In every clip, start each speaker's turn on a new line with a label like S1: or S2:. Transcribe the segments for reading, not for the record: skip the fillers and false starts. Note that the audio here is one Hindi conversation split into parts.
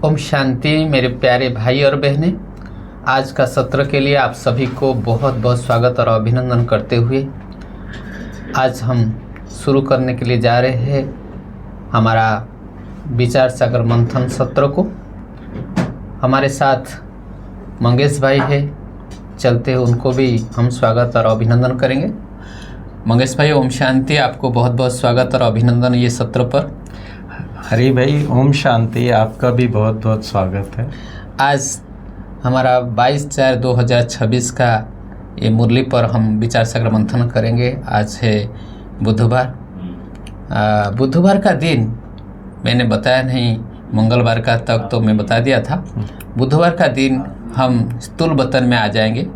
S1: ओम शांति मेरे प्यारे भाई और बहनें। आज का सत्र के लिए आप सभी को बहुत बहुत स्वागत और अभिनंदन करते हुए आज हम शुरू करने के लिए जा रहे हैं हमारा विचार सागर मंथन सत्र को। हमारे साथ मंगेश भाई है, चलते उनको भी हम स्वागत और अभिनंदन करेंगे। मंगेश भाई ओम शांति, आपको बहुत बहुत स्वागत और अभिनंदन ये सत्र पर।
S2: हरी भाई ओम शांति, आपका भी बहुत बहुत स्वागत है।
S1: आज हमारा 22/4/2026 का ये मुरली पर हम विचार सागर मंथन करेंगे। आज है बुधवार। बुधवार का दिन मैंने बताया नहीं, मंगलवार का तक तो मैं बता दिया था। बुधवार का दिन हम स्थूल वतन में आ जाएंगे।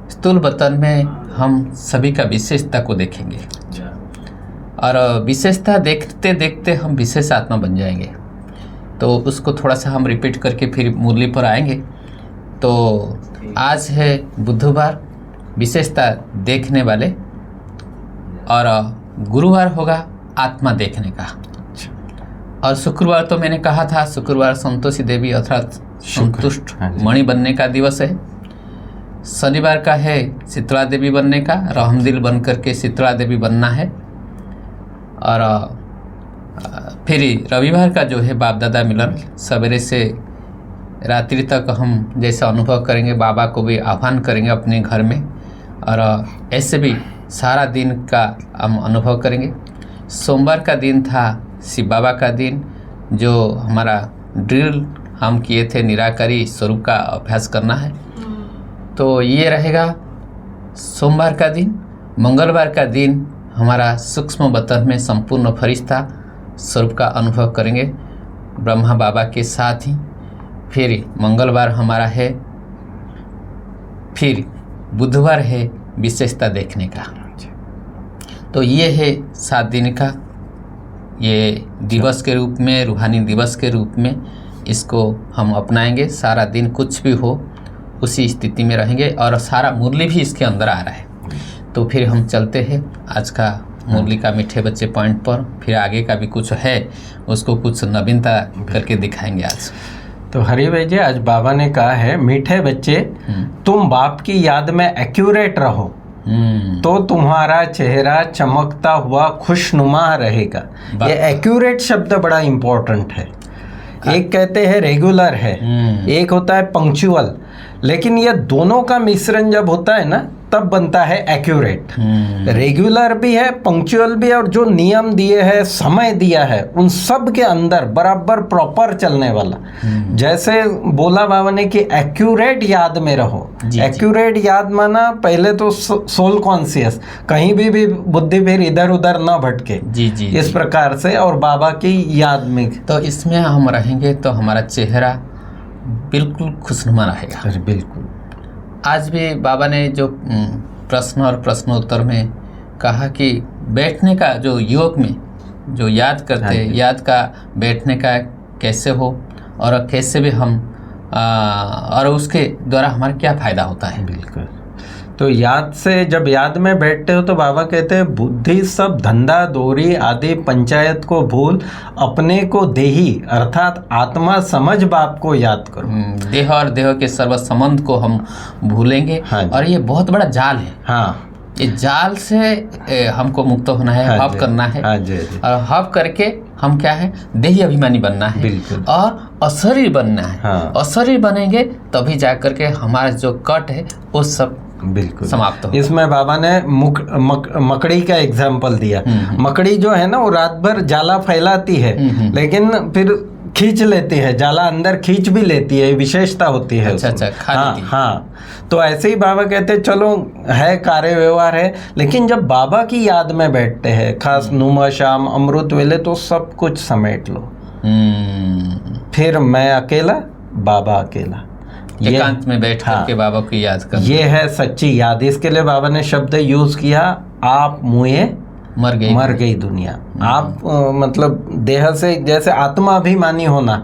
S1: स्थूल वतन में हम सभी का विशेषता को देखेंगे और विशेषता देखते देखते हम विशेष आत्मा बन जाएंगे। तो उसको थोड़ा सा हम रिपीट करके फिर मुरली पर आएंगे। तो आज है बुधवार, विशेषता देखने वाले, और गुरुवार होगा आत्मा देखने का, और शुक्रवार तो मैंने कहा था शुक्रवार संतोषी देवी अर्थात संतुष्ट मणि बनने का दिवस है। शनिवार का है शीतला देवी बनने का, रहमदिल बन करके शीतला देवी बनना है। और फिर रविवार का जो है बाप दादा मिलन, सवेरे से रात्रि तक हम जैसा अनुभव करेंगे, बाबा को भी आह्वान करेंगे अपने घर में, और ऐसे भी सारा दिन का हम अनुभव करेंगे। सोमवार का दिन था शिव बाबा का दिन, जो हमारा ड्रिल हम किए थे निराकारी स्वरूप का अभ्यास करना है। तो ये रहेगा सोमवार का दिन। मंगलवार का दिन हमारा सूक्ष्म वतन में संपूर्ण फरिश्ता स्वरूप का अनुभव करेंगे ब्रह्मा बाबा के साथ ही। फिर मंगलवार हमारा है, फिर बुधवार है विशेषता देखने का। तो ये है 7 दिन का ये दिवस के रूप में, रूहानी दिवस के रूप में इसको हम अपनाएंगे। सारा दिन कुछ भी हो उसी स्थिति में रहेंगे, और सारा मुरली भी इसके अंदर आ रहा है। तो फिर हम चलते हैं आज का मुरली का मीठे बच्चे पॉइंट पर। फिर आगे का भी कुछ है, उसको कुछ नवीनता करके दिखाएंगे आज।
S2: तो हरी भाई जी, आज बाबा ने कहा है मीठे बच्चे तुम बाप की याद में एक्यूरेट रहो तो तुम्हारा चेहरा चमकता हुआ खुशनुमा रहेगा। ये एक्यूरेट शब्द बड़ा इम्पोर्टेंट है। एक कहते हैं रेगुलर है, एक होता है पंक्चुअल, लेकिन ये दोनों का मिश्रण जब होता है ना तब बनता है एक्यूरेट। रेगुलर भी है, पंक्चुअल भी है, और जो नियम दिए हैं, समय दिया है, उन सब के अंदर बराबर प्रॉपर चलने वाला। जैसे बोला बाबा ने कि एक्यूरेट याद में रहो। एक्यूरेट याद माना पहले तो सोल कॉन्शियस, कहीं भी बुद्धि फिर इधर उधर ना भटके। इस प्रकार से, और बाबा की याद में।
S1: तो इसमें हम रहेंगे तो हमारा चेहरा बिल्कुल खुशनुमा रहेगा।
S2: बिल्कुल।
S1: आज भी बाबा ने जो प्रश्न और प्रश्नोत्तर में कहा कि बैठने का जो योग में जो याद करते हैं, याद का बैठने का कैसे हो और कैसे भी हम और उसके द्वारा हमारा क्या फ़ायदा होता है।
S2: बिल्कुल। तो याद से जब याद में बैठते हो तो बाबा कहते हैं बुद्धि सब धंधा दोरी आदि पंचायत को भूल, अपने को देही अर्थात आत्मा समझ बाप को याद करो।
S1: देह और देह के सर्व संबंध को हम भूलेंगे। और ये बहुत बड़ा जाल है।
S2: हाँ,
S1: ये जाल से हमको मुक्त होना है, हब करना है। और हब करके हम क्या है, देही अभिमानी बनना है।
S2: बिल्कुल।
S1: और अशरीर बनना है।
S2: हाँ।
S1: अशरीर बनेंगे तभी जा करके हमारा जो कट है वो सब
S2: बिल्कुल
S1: समाप्त हो।
S2: इसमें बाबा ने मकड़ी का एग्जाम्पल दिया। मकड़ी जो है ना वो रात भर जाला फैलाती है, लेकिन फिर खींच लेती है, जाला अंदर खींच भी लेती है, विशेषता होती है।
S1: अच्छा,
S2: हाँ। तो ऐसे ही बाबा कहते हैं चलो है कार्य व्यवहार है, लेकिन जब बाबा की याद में बैठते हैं, खास नुमा शाम अमृत वेले, तो सब कुछ समेट लो। फिर मैं अकेला, बाबा अकेला,
S1: एकांत में बैठ करके बाबा की याद कर।
S2: ये है सच्ची याद। इसके लिए बाबा ने शब्द यूज किया, आप मुए मर गई दुनिया। आप मतलब देह से जैसे आत्मा अभिमानी होना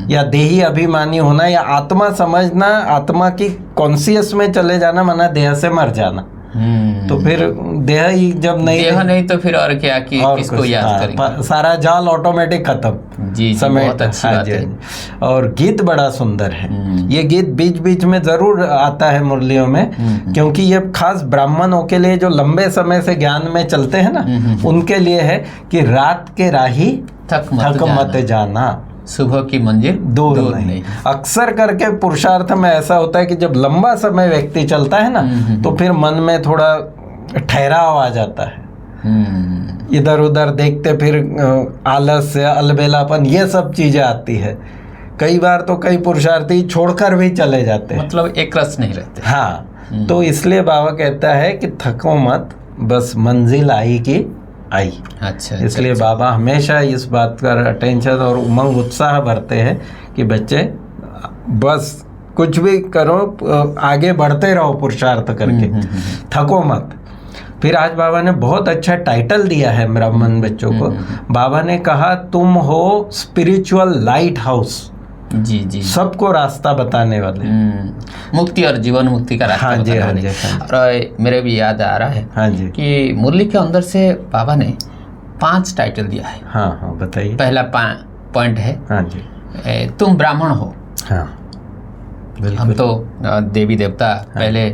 S2: या देही अभिमानी होना या आत्मा समझना, आत्मा की कॉन्शियस में चले जाना, माना देह से मर जाना। तो फिर देह ही जब नहीं
S1: देह नहीं तो फिर और क्या कि
S2: और
S1: किसको
S2: कुछ,
S1: याद
S2: हाँ,
S1: करेंगे।
S2: सारा जाल ऑटोमेटिक खत्म।
S1: जी बहुत अच्छी
S2: हाँ
S1: बात
S2: जी,
S1: है।
S2: हाँ जी। और गीत बड़ा सुंदर है। ये गीत बीच बीच में जरूर आता है मुरलियों में, क्योंकि ये खास ब्राह्मणों के लिए जो लंबे समय से ज्ञान में चलते हैं ना, उनके लिए है कि रात के राही
S1: थक
S2: मत जाना,
S1: सुबह की मंजिल
S2: दूर नहीं। अक्सर करके पुरुषार्थ में ऐसा होता है कि जब लंबा समय व्यक्ति चलता है ना, तो फिर मन में थोड़ा ठहराव आ जाता है। इधर उधर देखते फिर आलस्य, अलबेलापन, ये सब चीजें आती है। कई बार तो कई पुरुषार्थी छोड़कर भी चले जाते हैं,
S1: मतलब एक रस नहीं रहते।
S2: हाँ, तो इसलिए बाबा कहता है कि थको मत, बस मंजिल आई की आई।
S1: अच्छा,
S2: इसलिए बाबा हमेशा इस बात का अटेंशन और उमंग उत्साह भरते हैं कि बच्चे बस कुछ भी करो, आगे बढ़ते रहो पुरुषार्थ करके, थको मत। फिर आज बाबा ने बहुत अच्छा टाइटल दिया है ब्राह्मण बच्चों को। बाबा ने कहा तुम हो स्पिरिचुअल लाइट हाउस।
S1: जी जी,
S2: सबको रास्ता बताने वाले,
S1: मुक्ति और जीवन मुक्ति का रास्ता
S2: हाँ जी,
S1: बताने
S2: हाँ
S1: वाले।
S2: जी, हाँ जी।
S1: और मेरे भी याद आ रहा है
S2: हाँ जी,
S1: कि मुरली के अंदर से बाबा ने 5 टाइटल दिया है।
S2: हाँ हाँ, बताइए।
S1: पहला पॉइंट है,
S2: हाँ जी,
S1: तुम ब्राह्मण हो।
S2: हाँ
S1: हम तो देवी देवता, पहले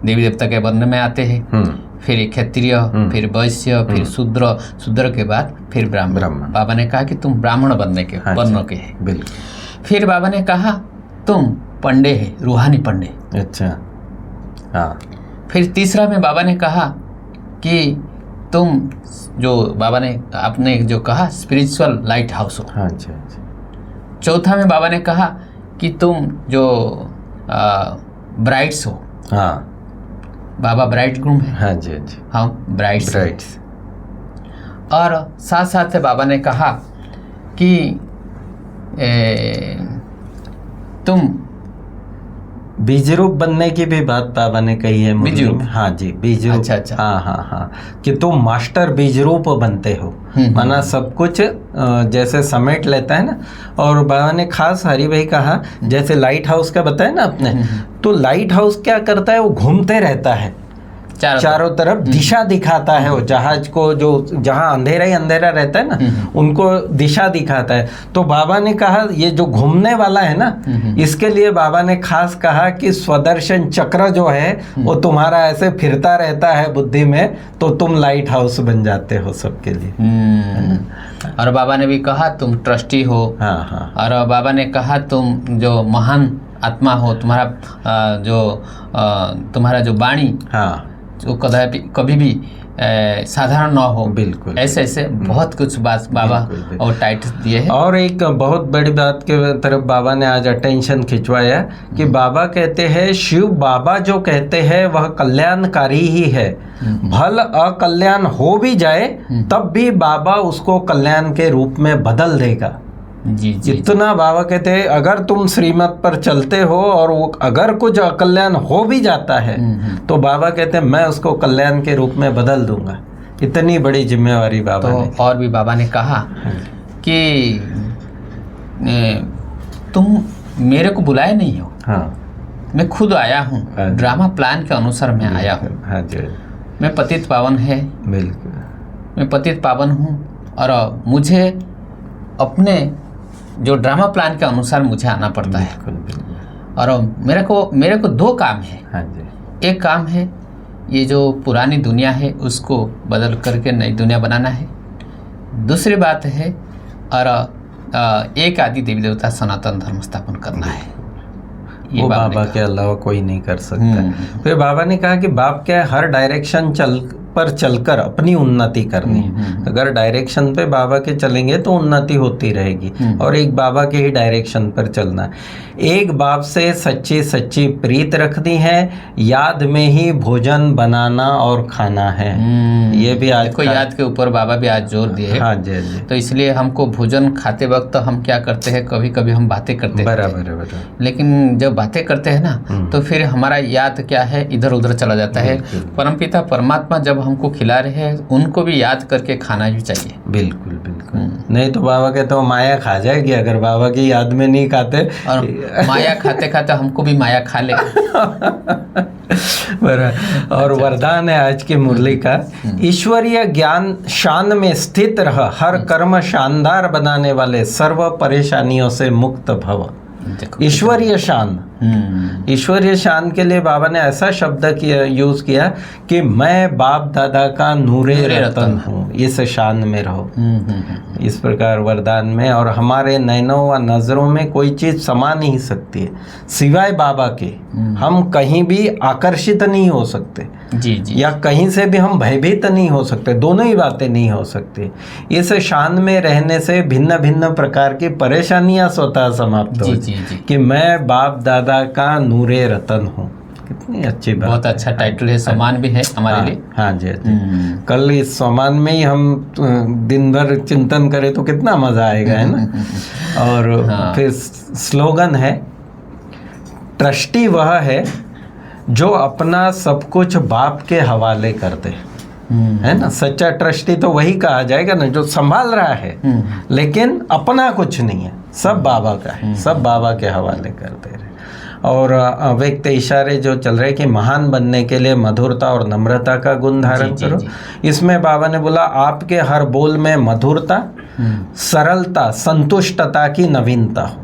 S1: देवी देवता के वर्ण में आते हैं, फिर क्षत्रिय, फिर वैश्य, फिर शूद्र, शूद्र के बाद फिर ब्राह्मण। बाबा ने कहा कि तुम ब्राह्मण बनने के वर्ण के हैं।
S2: बिल्कुल।
S1: फिर बाबा ने कहा तुम पंडे है, रूहानी पंडे।
S2: अच्छा, हाँ।
S1: फिर तीसरा में बाबा ने कहा कि तुम जो बाबा ने आपने जो कहा स्पिरिचुअल लाइट हाउस हो।
S2: हाँ जी, हाँ जी।
S1: चौथा में बाबा ने कहा कि तुम जो ब्राइड्स हो।
S2: हाँ,
S1: बाबा ब्राइड ग्रूम है।
S2: हाँ जी, हाँ जी।
S1: हम ब्राइड्स। और साथ साथ बाबा ने कहा कि तुम
S2: बीज रूप बनने की भी बात बाबा ने कही है मुरली में। हाँ जी, बीज रूप।
S1: अच्छा अच्छा,
S2: हाँ हाँ हाँ, कि तुम मास्टर बीज रूप बनते हो, माना सब कुछ जैसे समेट लेता है ना। और बाबा ने खास हरि भाई कहा, जैसे लाइट हाउस का बताया ना आपने, तो लाइट हाउस क्या करता है, वो घूमते रहता है, चारों तरफ दिशा दिखाता है। वो जहाज को जो जहाँ अंधेरा ही अंधेरा रहता है ना, उनको दिशा दिखाता है। तो बाबा ने कहा ये जो घूमने वाला है ना, इसके लिए बाबा ने खास कहा कि स्वदर्शन चक्र जो है वो तुम्हारा ऐसे फिरता रहता है बुद्धि में, तो तुम लाइट हाउस बन जाते हो सबके लिए।
S1: और बाबा ने भी कहा तुम ट्रस्टी हो।
S2: हाँ हाँ।
S1: और बाबा ने कहा तुम जो महान आत्मा हो, तुम्हारा जो वाणी, हाँ, जो कभी भी साधारण ना हो।
S2: बिल्कुल।
S1: ऐसे ऐसे बहुत कुछ बात बाबा और टाइटल दिए हैं।
S2: और एक बहुत बड़ी बात के तरफ बाबा ने आज अटेंशन खिंचवाया कि बाबा कहते हैं शिव बाबा जो कहते हैं वह कल्याणकारी ही है। भल अकल्याण हो भी जाए तब भी बाबा उसको कल्याण के रूप में बदल देगा।
S1: जी जी,
S2: इतना बाबा कहते हैं अगर तुम श्रीमत पर चलते हो और वो अगर कुछ अकल्याण हो भी जाता है तो बाबा कहते हैं मैं उसको कल्याण के रूप में बदल दूंगा। इतनी बड़ी जिम्मेवारी बाबा ने।
S1: और भी बाबा ने कहा कि तुम मेरे को बुलाए नहीं हो। हाँ, मैं खुद आया हूँ, ड्रामा प्लान के अनुसार मैं आया हूँ। हाँ जी, मैं पतित पावन है। बिल्कुल, मैं पतित पावन हूँ और मुझे अपने जो ड्रामा प्लान के अनुसार मुझे आना पड़ता है। और मेरे को 2 काम है। हाँ जी, एक काम है ये जो पुरानी दुनिया है उसको बदल करके नई दुनिया बनाना है। दूसरी बात है और एक आदि देवी देवता सनातन धर्म स्थापन करना है। ये
S2: वो बाबा के अलावा कोई नहीं कर सकता। फिर बाबा ने कहा कि बाप के हर डायरेक्शन पर चलकर अपनी उन्नति करनी। अगर डायरेक्शन पे बाबा के चलेंगे तो उन्नति होती रहेगी और एक बाबा के ही डायरेक्शन पर चलना। एक बाप से सच्ची सच्ची प्रीत रखनी है, याद में ही भोजन बनाना और खाना है। ये भी आज
S1: देखो याद के ऊपर बाबा भी आज जोर दिए।
S2: हाँ जी, हाँ जी।
S1: तो इसलिए हमको भोजन खाते वक्त हम क्या करते हैं, कभी कभी हम बातें करते हैं। बराबर। लेकिन जब बातें करते हैं ना तो फिर हमारा याद क्या है, इधर उधर चला जाता है। परमपिता परमात्मा जब हमको खिला रहे हैं उनको भी याद करके खाना भी चाहिए। बिल्कुल बिल्कुल,
S2: नहीं तो बाबा कहते हो माया खा जाएगी अगर बाबा की याद में नहीं खाते।
S1: और माया खाते खाते हमको भी माया खा ले।
S2: और वरदान है आज की मुरली का, ईश्वरीय ज्ञान शान में स्थित रह, हर कर्म शानदार बनाने वाले, सर्व परेशानियों से मुक्त भव। ईश्वरीय शान, ईश्वरीय शान के लिए बाबा ने ऐसा शब्द किया, यूज किया कि मैं बाप दादा का नूरे रतन हूँ, इस शान में रहो। इस प्रकार वरदान में, और हमारे नैनों व नज़रों में कोई चीज़ समा नहीं सकती है सिवाय बाबा के। हम कहीं भी आकर्षित नहीं हो सकते
S1: जी जी,
S2: या कहीं से भी हम भयभीत नहीं हो सकते, दोनों ही बातें नहीं हो सकती। इस शान में रहने से भिन्न भिन्न प्रकार की परेशानियां स्वतः समाप्त हो
S1: जी जी,
S2: कि मैं बाप दादा का नूरे रतन हूँ। कितनी अच्छी बात,
S1: बहुत अच्छा टाइटल है, सम्मान भी है हमारे लिए।
S2: हाँ जी, जी। कल इस सम्मान में ही हम दिन भर चिंतन करें तो कितना मजा आएगा, है ना। और फिर स्लोगन है, ट्रस्टी वह है जो अपना सब कुछ बाप के हवाले कर दे, है ना। सच्चा ट्रस्टी तो वही कहा जाएगा ना जो संभाल रहा है लेकिन अपना कुछ नहीं है, सब बाबा का है, सब बाबा के हवाले कर दे रहे। और व्यक्त इशारे जो चल रहे कि महान बनने के लिए मधुरता और नम्रता का गुण धारण करो। इसमें बाबा ने बोला आपके हर बोल में मधुरता, सरलता, संतुष्टता की नवीनता हो।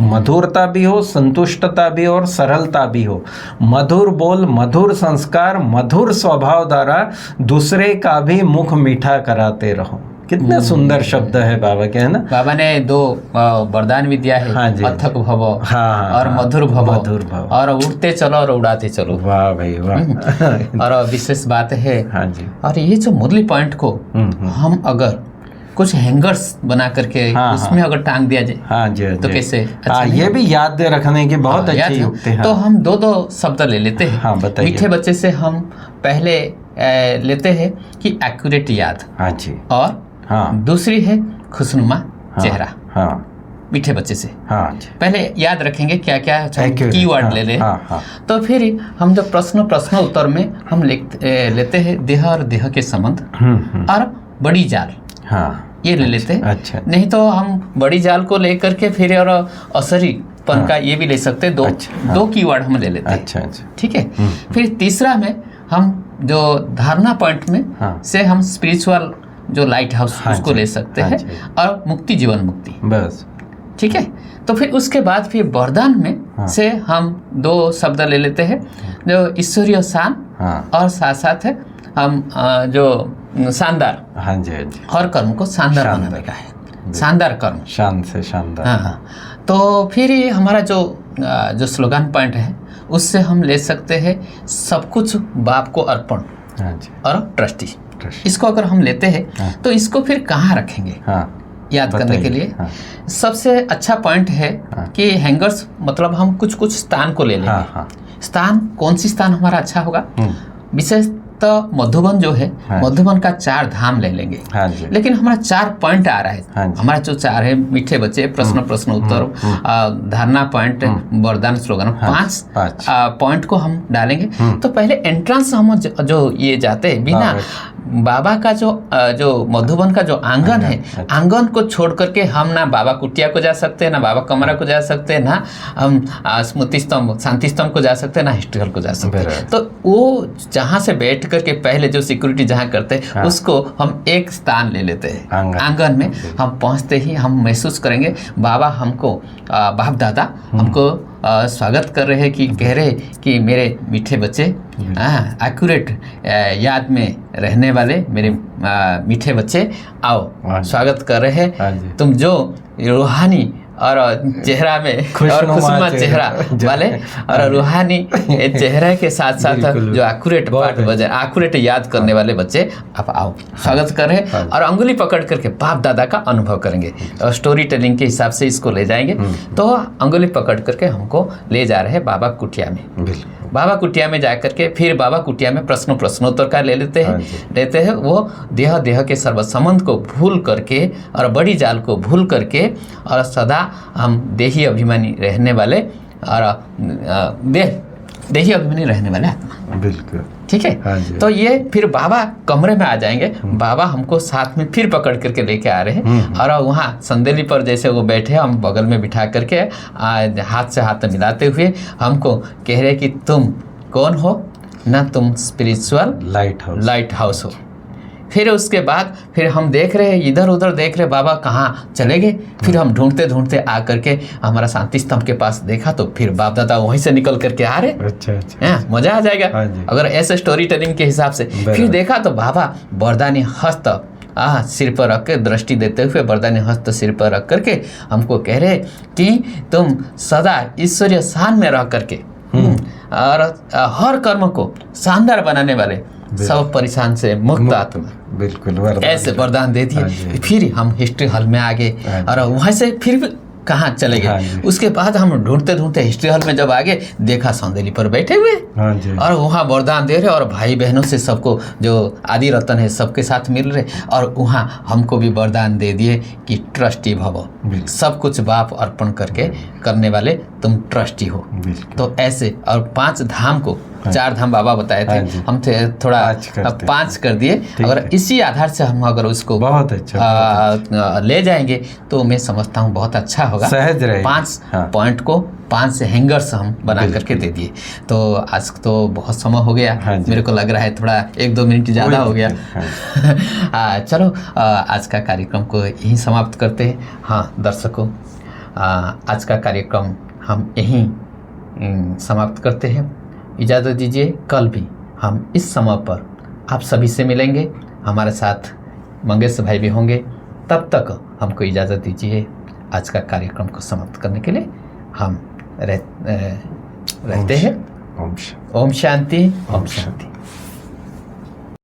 S2: मधुरता भी हो, संतुष्टता भी हो और सरलता भी हो। मधुर बोल, मधुर संस्कार, मधुर स्वभाव द्वारा दूसरे का भी मुख मीठा कराते रहो। कितने सुंदर शब्द है बाबा के, है ना। बाबा
S1: ने दो वरदान भी दिया है, अथक भव और मधुर भव,
S2: मधुर भव,
S1: और उड़ते चलो और उड़ाते चलो।
S2: वाह भाई वाह।
S1: और विशेष बात है,
S2: हाँ जी,
S1: और ये जो मुरली पॉइंट को हम अगर कुछ हैंगर्स बना करके उसमें अगर टांग दिया जाए,
S2: हाँ जी,
S1: तो कैसे
S2: अच्छा, ये भी याद रखने की बहुत अच्छी युक्ति है।
S1: तो हम दो शब्द ले लेते हैं।
S2: हाँ, बताइए।
S1: मीठे बच्चे से हम पहले लेते हैं कि एक्यूरेट याद,
S2: हाँ जी,
S1: और दूसरी है खुशनुमा चेहरा। मीठे बच्चे से पहले याद रखेंगे क्या क्या कीवर्ड ले ले। तो फिर हम जब प्रश्न उत्तर में हम लेते हैं देह और देह के संबंध और बड़ी जाल, ये ले लेते हैं।
S2: अच्छा।
S1: नहीं तो हम बड़ी जाल को लेकर के फिर और असरीपन का ये भी ले सकते हैं। दो कीवर्ड हम ले लेते हैं।
S2: अच्छा,
S1: ठीक है। फिर तीसरा में हम जो धारणा पॉइंट में से हम स्पिरिचुअल जो लाइट हाउस उसको ले सकते हैं, और मुक्ति, जीवन मुक्ति, बस। ठीक है। तो फिर उसके बाद फिर वरदान में से हम दो शब्द ले लेते हैं, जो ईश्वरीय शान और साथ साथ है हम जो शानदार,
S2: हाँ जी,
S1: हर कर्म को शानदार बनाने का है, शानदार कर्म,
S2: शान से शानदार।
S1: हाँ। तो फिर ये हमारा जो स्लोगन पॉइंट है उससे हम ले सकते हैं सब कुछ बाप को अर्पण और ट्रस्टी। इसको अगर हम लेते हैं तो इसको फिर कहाँ रखेंगे याद करने के लिए? सबसे अच्छा पॉइंट है कि हैंगर्स मतलब हम कुछ स्थान को ले लेंगे। स्थान कौन सी स्थान हमारा अच्छा होगा? विशेष तो मधुबन जो है, मधुबन का 4 धाम ले लेंगे। लेकिन हमारा 4 पॉइंट आ रहा है। हमारा जो 4 है, मीठे बच्चे, प्रश्न उत्तर, धारणा पॉइंट, वरदान, स्लोगन, 5 पॉइंट को हम डालेंगे। तो पहले एंट्रेंस हम जो ये जाते हैं बिना बाबा का जो मधुबन का जो आंगन है, आंगन को छोड़ करके हम ना बाबा कुटिया को जा सकते हैं, ना बाबा कमरा को जा सकते हैं, ना हम स्मृति स्तंभ, शांति स्तंभ को जा सकते हैं, ना हिस्ट्रिकल को जा सकते हैं। तो वो जहाँ से बैठ करके पहले जो सिक्योरिटी जहाँ करते हैं उसको हम एक स्थान ले लेते हैं। आंगन में हम पहुँचते ही हम महसूस करेंगे बाबा हमको, बाप दादा हमको स्वागत कर रहे हैं, कि कह रहे कि मेरे मीठे बच्चे, एक्यूरेट याद में रहने वाले मेरे मीठे बच्चे, आओ, स्वागत कर रहे हैं। तुम जो रूहानी और चेहरा में और खुशनुमा चेहरा वाले और रूहानी चेहरे के साथ साथ जो एक्यूरेट पार्ट बजे, एक्यूरेट याद करने वाले बच्चे, आप आओ, स्वागत कर रहे हैं। और अंगुली पकड़ करके बाप दादा का अनुभव करेंगे। और स्टोरी टेलिंग के हिसाब से इसको ले जाएंगे। तो अंगुली पकड़ करके हमको ले जा रहे हैं बाबा कुटिया में। बाबा कुटिया में जा करके फिर बाबा कुटिया में प्रश्नोत्तर का ले लेते हैं। वो देह के सर्व संबंध को भूल करके और बड़ी जाल को भूल करके और सदा हम देही अभिमानी रहने वाले और देही अभिमानी रहने वाले आत्मा।
S2: बिल्कुल
S1: ठीक है। तो ये फिर बाबा कमरे में आ जाएंगे। बाबा हमको साथ में फिर पकड़ करके लेके आ रहे हैं और वहाँ संदेली पर जैसे वो बैठे, हम बगल में बिठा करके हाथ से हाथ मिलाते हुए हमको कह रहे कि तुम कौन हो, ना तुम स्पिरिचुअल
S2: लाइट हाउस
S1: हो। फिर उसके बाद फिर हम देख रहे हैं, इधर उधर देख रहे, बाबा कहाँ चले गए। फिर हम ढूंढते ढूंढते आ करके हमारा शांति स्तंभ के पास देखा तो फिर बाप दादा वहीं से निकल करके आ रहे।
S2: अच्छा
S1: मजा आ जाएगा
S2: हाँ जी।
S1: अगर ऐसे स्टोरी टेलिंग के हिसाब से। फिर देखा तो बाबा वरदानी हस्त सिर पर रख के दृष्टि देते हुए वरदानी हस्त सिर पर रख करके हमको कह रहे कि तुम सदा ईश्वरीय स्थान में रह करके और हर कर्म को शानदार बनाने वाले सब परेशान से मुक्त आत्मा,
S2: बिल्कुल
S1: ऐसे वरदान दे दिए। फिर हम हिस्ट्री हॉल में आ गए और वहाँ से फिर भी कहाँ चले गए। उसके बाद हम ढूंढते ढूंढते हिस्ट्री हॉल में जब आगे देखा सौंदर्य पर बैठे हुए और वहाँ वरदान दे रहे और भाई बहनों से सबको जो आदि रतन है सबके साथ मिल रहे और वहाँ हमको भी वरदान दे दिए कि ट्रस्टी भवो, सब कुछ बाप अर्पण करके करने वाले तुम ट्रस्टी हो। तो ऐसे और 5 धाम को 4 धाम बाबा बताए थे, हम थे थोड़ा 5 कर दिए। अगर इसी आधार से हम अगर उसको
S2: बहुत अच्छा
S1: ले जाएंगे तो मैं समझता हूँ बहुत अच्छा होगा,
S2: सहज रहेगा।
S1: 5 पॉइंट को 5 हैंगर्स हम बना करके दे दिए। तो आज तो बहुत समय हो गया, मेरे को लग रहा है थोड़ा 1-2 मिनट ज़्यादा हो गया। चलो आज का कार्यक्रम को यहीं समाप्त करते हैं। हाँ दर्शकों, आज का कार्यक्रम हम यहीं समाप्त करते हैं। इजाज़त दीजिए, कल भी हम इस समय पर आप सभी से मिलेंगे, हमारे साथ मंगेश भाई भी होंगे। तब तक हमको इजाज़त दीजिए। आज का कार्यक्रम को समाप्त करने के लिए हम रहते हैं। ओम शांति, ओम शांति।